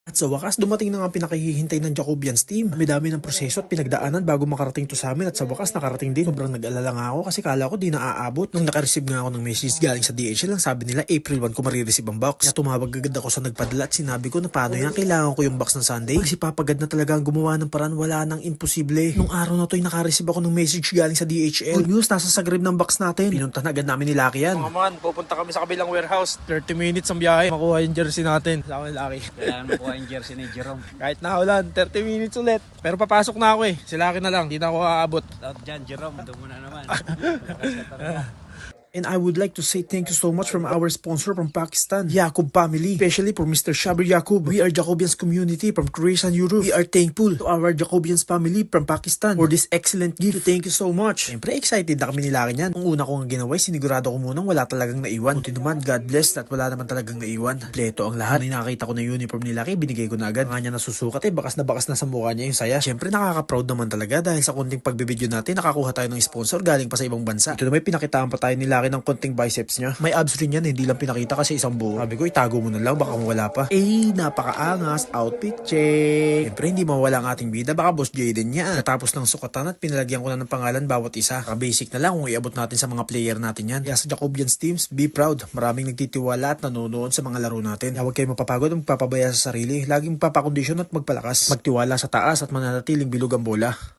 At sa wakas, dumating na nga pinakahihintay ng Jacobians team. Dami ng proseso at pinagdaanan bago makarating to sa amin at sa wakas nakarating din. Sobrang nag-alala nga ako kasi kala ko di na aabot. Nung nakareceive nga ako ng message galing sa DHL, lang sabi nila April 1 ko marireceive ang box. Kaya tumawag agad ako sa nagpadala at sinabi ko na paano yan, kailangan ko yung box ng Sunday. Kasi papagad na talaga ang gumawa ng paraan, wala nang imposible. Nung araw na to ay nakareceive ako ng message galing sa DHL. Good news, nasa sa grip ng box natin. Pinunta na agad namin ni Lucky yan. Mga man, pupunta kami sa kabilang warehouse. 30 minutes ang biyahe. Makuha yung jersey natin. Sama ni Lucky. Kailangan makuha yung jersey ni Jerome. Kahit na ulan, 30 minutes ulit. Pero papasok na ako eh. Si Lucky na lang, di na ako aabot. Out dyan, Jerome. Doon mo na naman. And I would like to say thank you so much from our sponsor from Pakistan, Yakub family, especially for Mr. Shabir Yakub. We are Jacobians community from Croatia and Europe. We are thankful to our Jacobians family from Pakistan for this excellent gift. Thank you so much. Siyempre excited na kami ni Lucky niyan. Ang una kong ginawa, sinigurado ko munang wala talagang naiwan. Buti naman, God bless at wala naman talagang naiwan. Kompleto ang lahat. May nakakita ko na uniform ni Lucky, binigay ko na agad. Nga niya nasusukat bakas na sa mukha niya yung saya. Siyempre nakaka-proud naman talaga dahil sa konting pagbibideo natin, nakakuha tayo ng sponsor galing pa sa ibang bansa. Ito na may pinakitaan pa tayo ni Lucky ng konting biceps niya. May abs rin yan, hindi lang pinakita kasi isang buo. Sabi ko, itago mo na lang, baka wala pa. Napakaangas, outfit check. Siyempre, hindi mawala ang ating bida, baka Boss Jaden niya. Natapos ng sukatan at pinalagyan ko na ng pangalan bawat isa. Basic na lang kung iabot natin sa mga player natin yan. Kaya sa Jacobians teams, be proud. Maraming nagtitiwala at nanonood sa mga laro natin. Huwag kayo mapapagod o magpapabaya sa sarili. Laging magpapakondisyon at magpalakas. Magtiwala sa taas at mananatiling bilog ang bola.